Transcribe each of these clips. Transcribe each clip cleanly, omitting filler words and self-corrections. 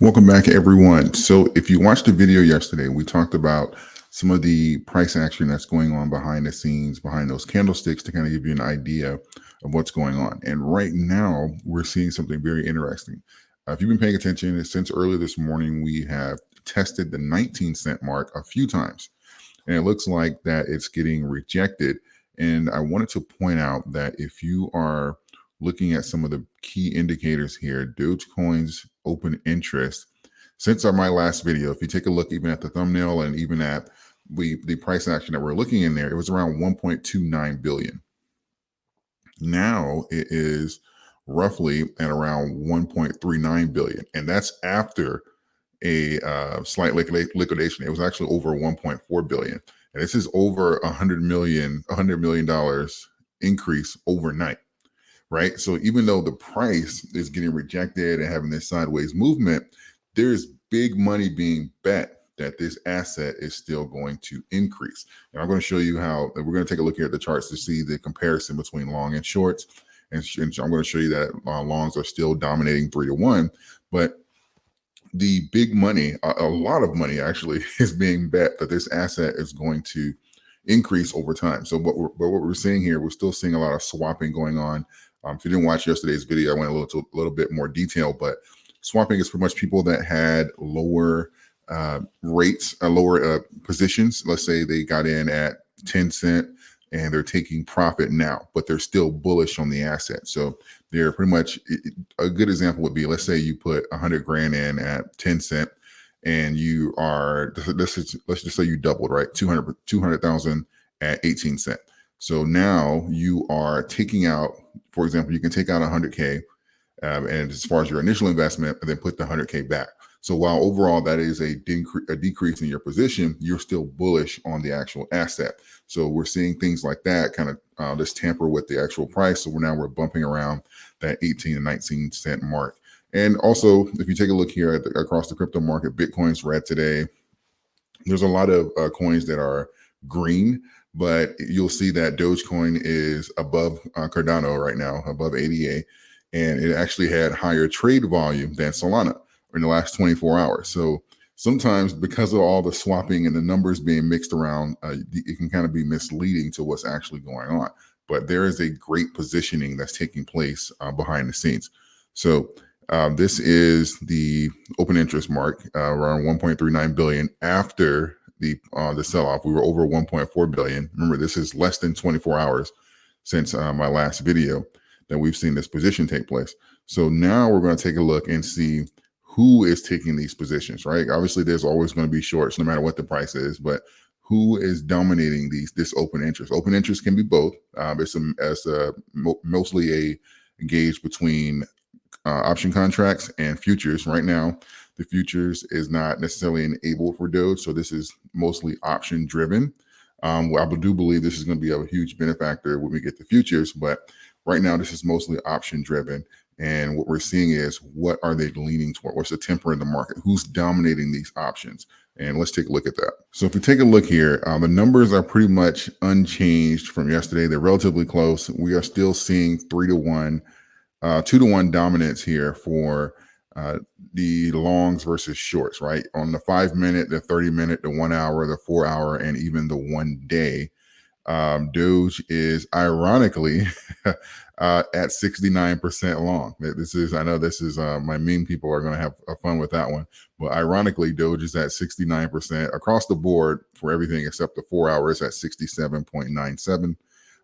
Welcome back, everyone. So if you watched the video yesterday, we talked about some of the price action that's going on behind the scenes, behind those candlesticks to kind of give you an idea of what's going on. And right now, we're seeing something very interesting. If you've been paying attention, since earlier this morning, we have tested the 19-cent mark a few times, and it looks like that it's getting rejected. And I wanted to point out that if you are looking at some of the key indicators here, Dogecoin's open interest, since my last video, if you take a look even at the thumbnail and even at the price action that we're looking in there, it was around 1.29 billion. Now it is roughly at around 1.39 billion, and that's after a slight liquidation. It was actually over 1.4 billion, and this is over $100 million increase overnight, right? So even though the price is getting rejected and having this sideways movement, there's big money being bet that this asset is still going to increase. And I'm going to show you how. We're going to take a look here at the charts to see the comparison between long and shorts. And I'm going to show you that longs are still dominating 3-1, but the big money, a lot of money actually, is being bet that this asset is going to increase over time. So what we're seeing here, we're still seeing a lot of swapping going on. If you didn't watch yesterday's video, I went a little bit more detail, but swapping is pretty much people that had lower rates, lower positions. Let's say they got in at 10 cent and they're taking profit now, but they're still bullish on the asset. So they're pretty much, a good example would be, let's say you put 100 grand in at 10 cent and you are, let's just say you doubled, right? 200,000 at 18 cent. So now you are taking out, for example, you can take out 100K and as far as your initial investment, and then put the 100K back. So while overall that is a decrease in your position, you're still bullish on the actual asset. So we're seeing things like that kind of just tamper with the actual price. So we're bumping around that 18 and 19 cent mark. And also, if you take a look here at across the crypto market, Bitcoin's red today. There's a lot of coins that are green, but you'll see that Dogecoin is above Cardano right now, above ADA, and it actually had higher trade volume than Solana in the last 24 hours. So sometimes because of all the swapping and the numbers being mixed around, it can kind of be misleading to what's actually going on. But there is a great positioning that's taking place behind the scenes. So this is the open interest mark around 1.39 billion after the sell-off. We were over 1.4 billion. Remember, this is less than 24 hours since my last video that we've seen this position take place. So now we're going to take a look and see who is taking these positions, right? Obviously, there's always going to be shorts no matter what the price is, but who is dominating this open interest? Open interest can be both. It's mostly a gauge between option contracts and futures. Right now, the futures is not necessarily enabled for Doge, so this is mostly option driven. I do believe this is going to be a huge benefactor when we get the futures, but right now this is mostly option driven. And what we're seeing is, what are they leaning toward? What's the temper in the market? Who's dominating these options? And let's take a look at that. So if we take a look here, the numbers are pretty much unchanged from yesterday. They're relatively close. We are still seeing 3-1, 2-1 dominance here for the longs versus shorts, right? On the 5-minute, the 30-minute, the 1 hour, the 4 hour, and even the 1 day. Doge is ironically at 69% long. I know this is my meme people are going to have fun with that one, but ironically, Doge is at 69% across the board for everything except the 4 hours at 67.97.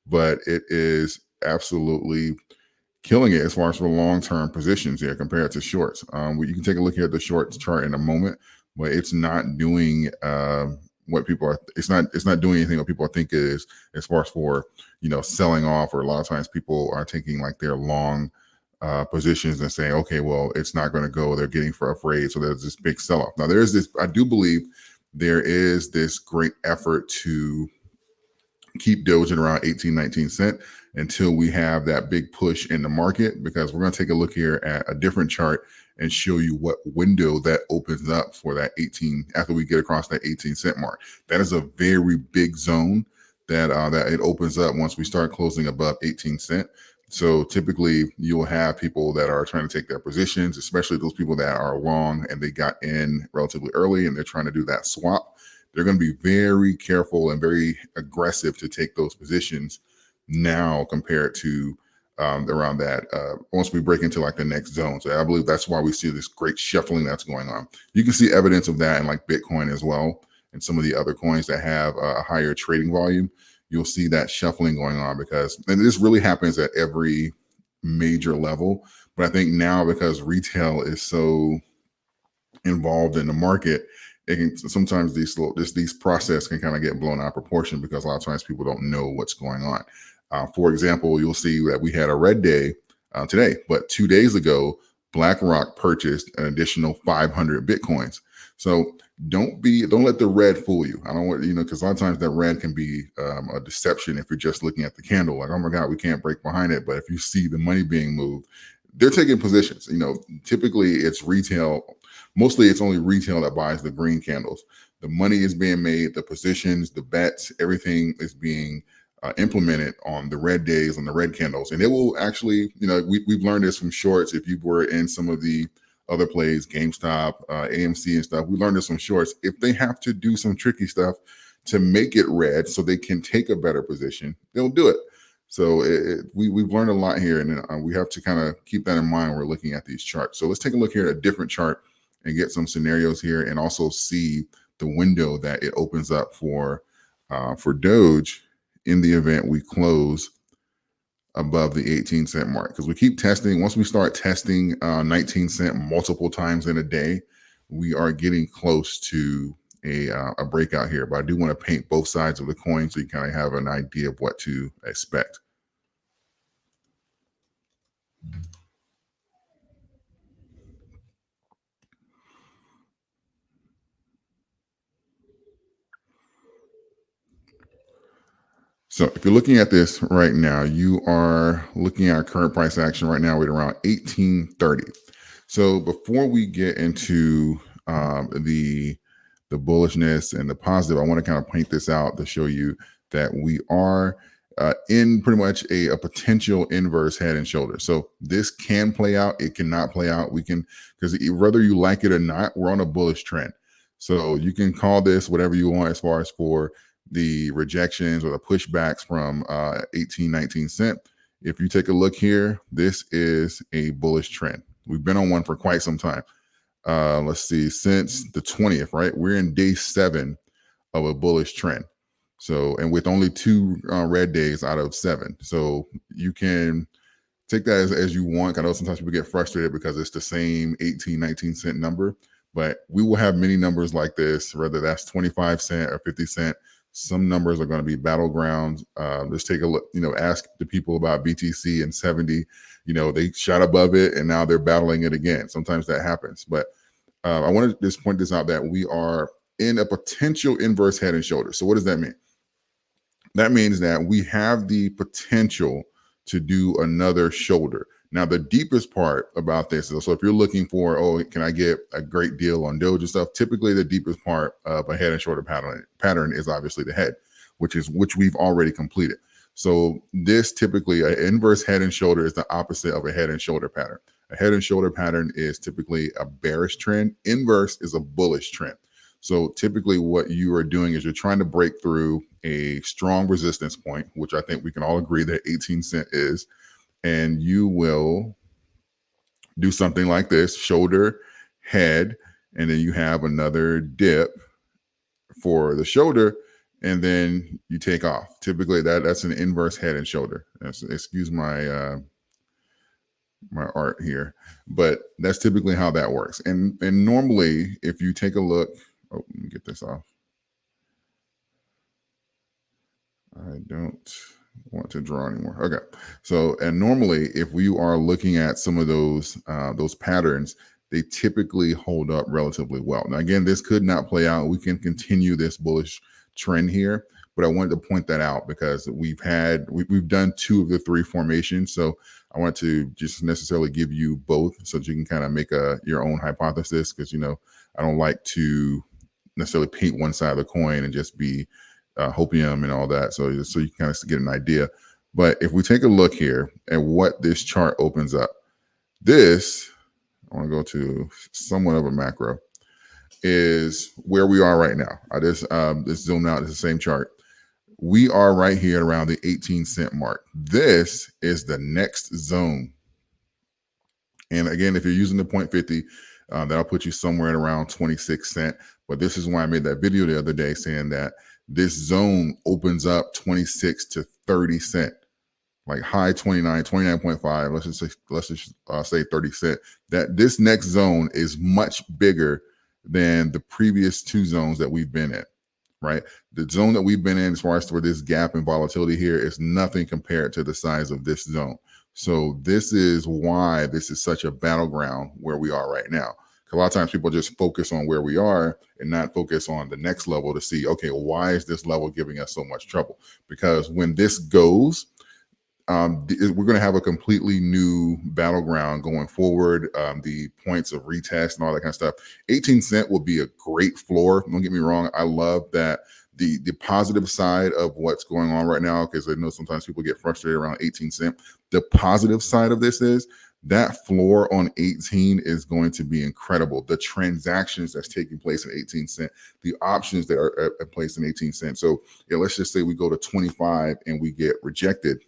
But it is absolutely killing it as far as for long-term positions here compared to shorts. You can take a look here at the shorts chart in a moment, but it's not doing what people are. It's not doing anything what people think it is as far as for selling off. Or a lot of times people are taking like their long positions and saying, okay, well, it's not going to go. They're getting afraid, so there's this big sell-off. Now there is this. I do believe there is this great effort to keep Doge at around 18, 19 cent until we have that big push in the market, because we're going to take a look here at a different chart and show you what window that opens up for that 18 after we get across that 18 cent mark. That is a very big zone that it opens up once we start closing above 18 cent. So typically you'll have people that are trying to take their positions, especially those people that are long and they got in relatively early and they're trying to do that swap. They're going to be very careful and very aggressive to take those positions now compared to around that once we break into like the next zone. So I believe that's why we see this great shuffling that's going on. You can see evidence of that in like Bitcoin as well, and some of the other coins that have a higher trading volume. You'll see that shuffling going on because, and this really happens at every major level. But I think now because retail is so involved in the market, it can sometimes these process can kind of get blown out of proportion because a lot of times people don't know what's going on. For example, you'll see that we had a red day today, but 2 days ago, BlackRock purchased an additional 500 Bitcoins. So don't let the red fool you. I don't want, because a lot of times that red can be a deception if you're just looking at the candle, like, oh my God, we can't break behind it. But if you see the money being moved, they're taking positions. Typically it's retail. Mostly it's only retail that buys the green candles. The money is being made, the positions, the bets, everything is being implemented on the red days, on the red candles. And it will actually, we've learned this from shorts. If you were in some of the other plays, GameStop, AMC and stuff, we learned this from shorts. If they have to do some tricky stuff to make it red so they can take a better position, they'll do it. So we've learned a lot here, and we have to kind of keep that in mind when we're looking at these charts. So let's take a look here at a different chart and get some scenarios here, and also see the window that it opens up for Doge in the event we close above the 18 cent mark. Because we keep testing. Once we start testing 19 cent multiple times in a day, we are getting close to a breakout here. But I do want to paint both sides of the coin so you kind of have an idea of what to expect. So if you're looking at this right now, you are looking at our current price action right now at around 1830. So before we get into the bullishness and the positive, I want to kind of paint this out to show you that we are in pretty much a potential inverse head and shoulder. So this can play out. It cannot play out. We can, because whether you like it or not, we're on a bullish trend. So you can call this whatever you want as far as for the rejections or the pushbacks from 18, 19 cent. If you take a look here, this is a bullish trend. We've been on one for quite some time. Let's see, since the 20th, right? We're in day 7 of a bullish trend. So, and with only 2 red days out of 7. So you can take that as you want. I know sometimes people get frustrated because it's the same 18, 19 cent number, but we will have many numbers like this, whether that's 25 cent or 50 cent. Some numbers are going to be battlegrounds. Let's take a look, ask the people about BTC and 70, they shot above it and now they're battling it again. Sometimes that happens. But I want to just point this out that we are in a potential inverse head and shoulder. So what does that mean? That means that we have the potential to do another shoulder. Now, the deepest part about this is, so if you're looking for, can I get a great deal on Doge and stuff? Typically, the deepest part of a head and shoulder pattern is obviously the head, which we've already completed. So this typically, an inverse head and shoulder is the opposite of a head and shoulder pattern. A head and shoulder pattern is typically a bearish trend. Inverse is a bullish trend. So typically what you are doing is you're trying to break through a strong resistance point, which I think we can all agree that 18 cent is, and you will do something like this, shoulder, head, and then you have another dip for the shoulder, and then you take off. Typically that's an inverse head and shoulder. Excuse my my art here, but that's typically how that works. And normally if you take a look, let me get this off. I don't want to draw anymore. Okay. So, and normally if we are looking at some of those patterns, they typically hold up relatively well. Now, again, this could not play out. We can continue this bullish trend here, but I wanted to point that out because we've done 2 of the 3 formations. So I want to just necessarily give you both so that you can kind of make your own hypothesis, because, I don't like to necessarily paint one side of the coin and just be hopium and all that. So you kind of get an idea. But if we take a look here at what this chart opens up, this, I want to go to somewhat of a macro, is where we are right now. I just zoom out. It's the same chart. We are right here at around the 18 cent mark. This is the next zone. And again, if you're using the 0.50, that'll put you somewhere at around 26 cent. But this is why I made that video the other day saying that this zone opens up 26 to 30 cent, like high 29, 29.5. Let's just say 30 cent. That this next zone is much bigger than the previous two zones that we've been in. Right, the zone that we've been in, as far as for this gap and volatility here, is nothing compared to the size of this zone. So this is why this is such a battleground where we are right now. A lot of times people just focus on where we are and not focus on the next level to see, okay, why is this level giving us so much trouble? Because when this goes, we're going to have a completely new battleground going forward. The points of retest and all that kind of stuff. 18 cent will be a great floor. Don't get me wrong. I love that the positive side of what's going on right now, because I know sometimes people get frustrated around 18 cent. The positive side of this is that floor on 18 is going to be incredible. The transactions that's taking place in 18 cent, the options that are placed in 18 cent. So yeah, let's just say we go to 25 and we get rejected.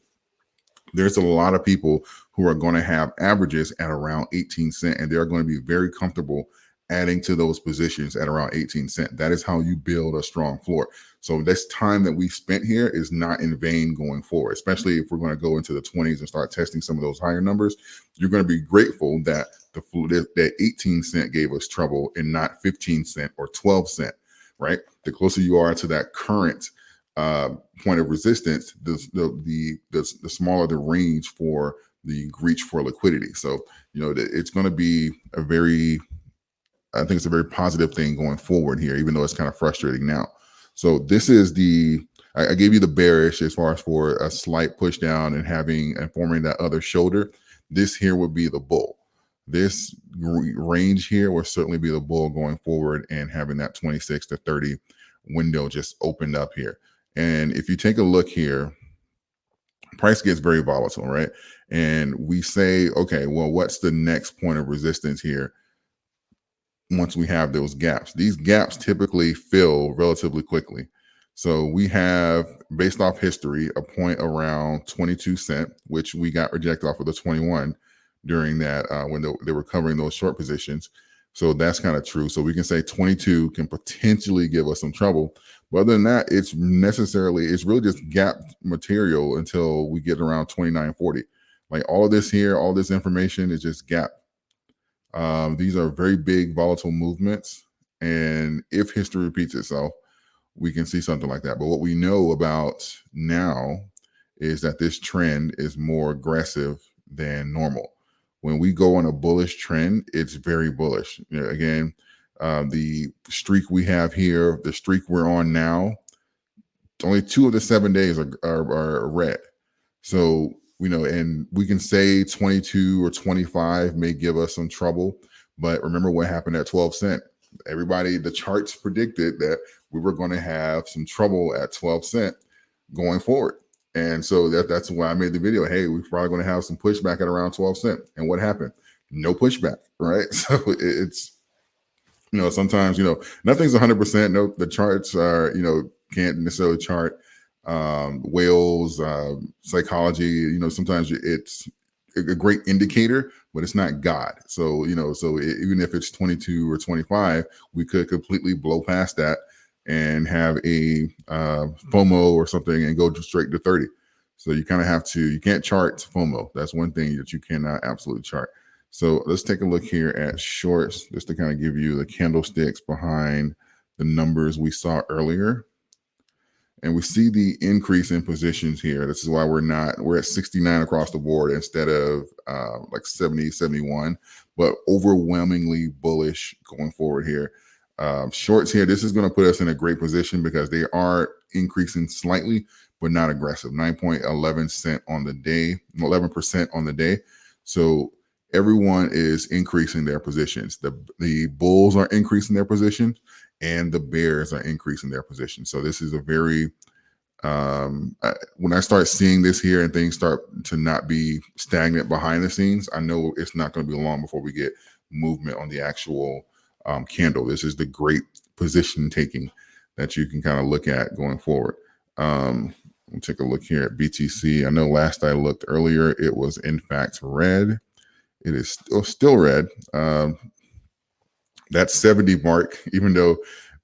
There's a lot of people who are going to have averages at around 18 cent, and they're going to be very comfortable adding to those positions at around 18 cent. That is how you build a strong floor. So this time that we spent here is not in vain going forward, especially if we're going to go into the 20s and start testing some of those higher numbers. You're going to be grateful that that 18 cent gave us trouble and not 15 cent or 12 cent, right? The closer you are to that current point of resistance, the smaller the range for the reach for liquidity. So, it's going to be I think it's a very positive thing going forward here, even though it's kind of frustrating now. So this is I gave you the bearish as far as for a slight push down and forming that other shoulder. This here would be the bull. This range here will certainly be the bull going forward and having that 26 to 30 window just opened up here. And if you take a look here, price gets very volatile, right? And we say, okay, well, what's the next point of resistance here? Once we have those gaps, these gaps typically fill relatively quickly. So we have, based off history, a point around 22 cent, which we got rejected off of the 21 during that when they were covering those short positions. So that's kind of true. So we can say 22 can potentially give us some trouble. But other than that, it's really just gap material until we get around 29.40. Like all of this here, all this information is just gap. These are very big volatile movements. And if history repeats itself, we can see something like that. But what we know about now is that this trend is more aggressive than normal. When we go on a bullish trend, it's very bullish. Again, the streak we have here, the streak we're on now, only 2 of the 7 days are red. So, and we can say 22 or 25 may give us some trouble, but remember what happened at 12 cent. The charts predicted that we were going to have some trouble at 12 cent going forward. And so that's why I made the video. Hey, we're probably going to have some pushback at around 12 cent. And what happened? No pushback, right? So it's, sometimes, nothing's 100%. No, the charts are, can't necessarily chart whales, psychology. Sometimes it's a great indicator, but it's not God. So, even if it's 22 or 25, we could completely blow past that and have a FOMO or something and go straight to 30. So you kind of you can't chart FOMO. That's one thing that you cannot absolutely chart. So let's take a look here at shorts, just to kind of give you the candlesticks behind the numbers we saw earlier. And we see the increase in positions here. This is why we're at 69 across the board instead of like 70, 71, but overwhelmingly bullish going forward here. Shorts here, this is going to put us in a great position because they are increasing slightly, but not aggressive. 9.11 cent on the day, 11% on the day. So everyone is increasing their positions. The bulls are increasing their positions and the bears are increasing their positions. So this is a very When I start seeing this here and things start to not be stagnant behind the scenes, I know it's not going to be long before we get movement on the actual candle. This is the great position taking that you can kind of look at going forward. We'll take a look here at BTC. I know last I looked earlier, it was in fact red. It is still red. That 70 mark, even though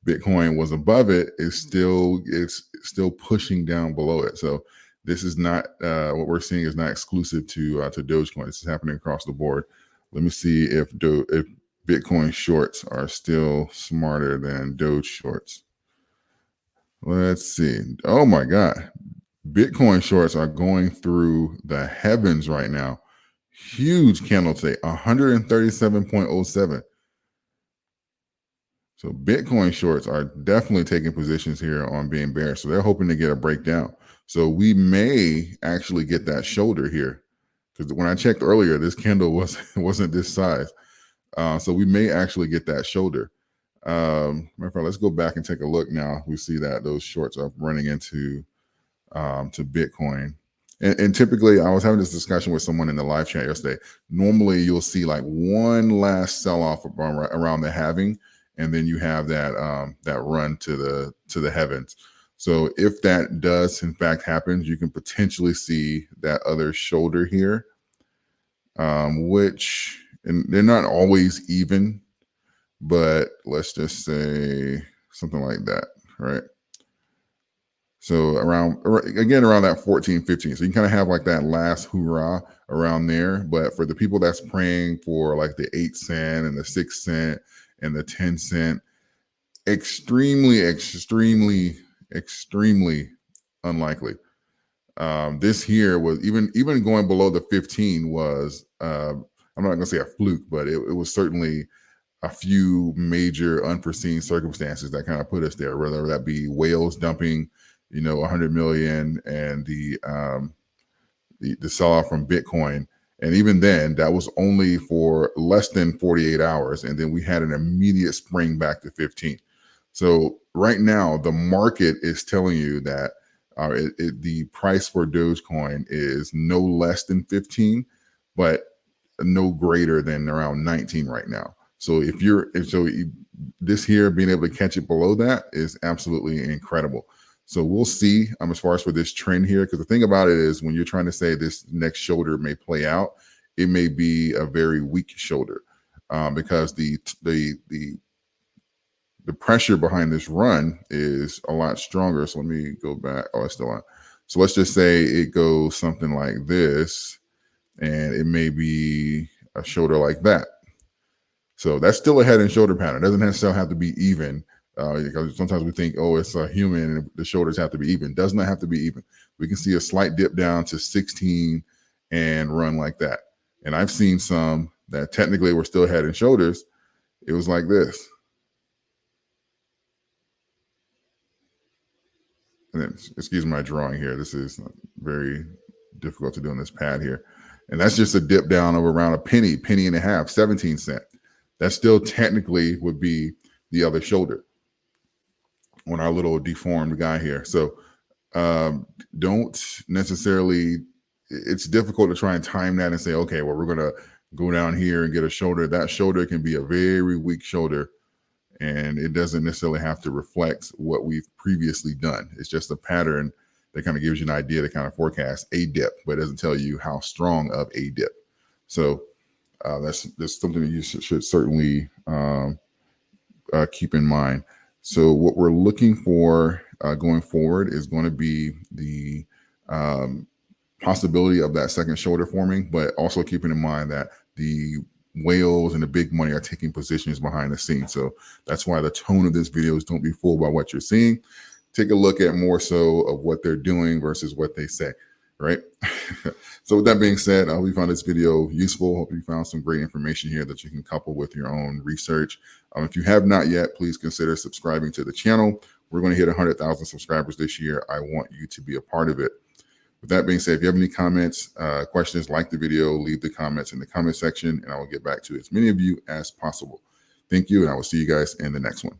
Bitcoin was above it, it's still pushing down below it. So this is not what we're seeing is not exclusive to Dogecoin. This is happening across the board. Let me see if Bitcoin shorts are still smarter than Doge shorts. Let's see. Oh my God. Bitcoin shorts are going through the heavens right now. Huge candle today, 137.07. So Bitcoin shorts are definitely taking positions here on being bearish. So they're hoping to get a breakdown. So we may actually get that shoulder here, because when I checked earlier, this candle wasn't this size. So we may actually get that shoulder. Matter of fact, let's go back and take a look now. We see that those shorts are running into to Bitcoin. And typically, I was having this discussion with someone in the live chat yesterday. Normally, you'll see like one last sell-off around the halving, and then you have that that run to the heavens. So if that does in fact happen, you can potentially see that other shoulder here, which, and they're not always even, but let's just say something like that, right? So around that 14, 15. So you can kind of have like that last hoorah around there. But for the people that's praying for like the 8 cent and the 6 cent and the 10 cent, extremely unlikely. This here was even going below the 15 was, I'm not going to say a fluke, but it was certainly a few major unforeseen circumstances that kind of put us there, whether that be whales dumping, 100 million, and the sell-off from Bitcoin. And even then, that was only for less than 48 hours. And then we had an immediate spring back to 15. So right now, the market is telling you that the price for Dogecoin is no less than 15, but no greater than around 19 right now. So this here being able to catch it below that is absolutely incredible. So we'll see as far as for this trend here, because the thing about it is when you're trying to say this next shoulder may play out, it may be a very weak shoulder because the pressure behind this run is a lot stronger. So let me go back. Oh, it's still on. So let's just say it goes something like this, and it may be a shoulder like that. So that's still a head and shoulder pattern. It doesn't necessarily have to be even. Because sometimes we think, oh, it's a human and the shoulders have to be even. Does not have to be even. We can see a slight dip down to 16 and run like that. And I've seen some that technically were still head and shoulders. It was like this. And then, excuse my drawing here. This is very difficult to do on this pad here. And that's just a dip down of around a penny and a half, 17 cents. That still technically would be the other shoulder on our little deformed guy here. So don't necessarily, it's difficult to try and time that and say, okay, well, we're going to go down here and get a shoulder. That shoulder can be a very weak shoulder, and it doesn't necessarily have to reflect what we've previously done. It's just a pattern that kind of gives you an idea to kind of forecast a dip, but it doesn't tell you how strong of a dip. So that's something that you should certainly keep in mind. So what we're looking for going forward is going to be the possibility of that second shoulder forming, but also keeping in mind that the whales and the big money are taking positions behind the scenes. So that's why the tone of this video is don't be fooled by what you're seeing. Take a look at more so of what they're doing versus what they say, right? So with that being said, I hope you found this video useful. Hope you found some great information here that you can couple with your own research. If you have not yet, please consider subscribing to the channel. We're going to hit 100,000 subscribers this year. I want you to be a part of it. With that being said, if you have any comments, questions, like the video, leave the comments in the comment section, and I will get back to as many of you as possible. Thank you, and I will see you guys in the next one.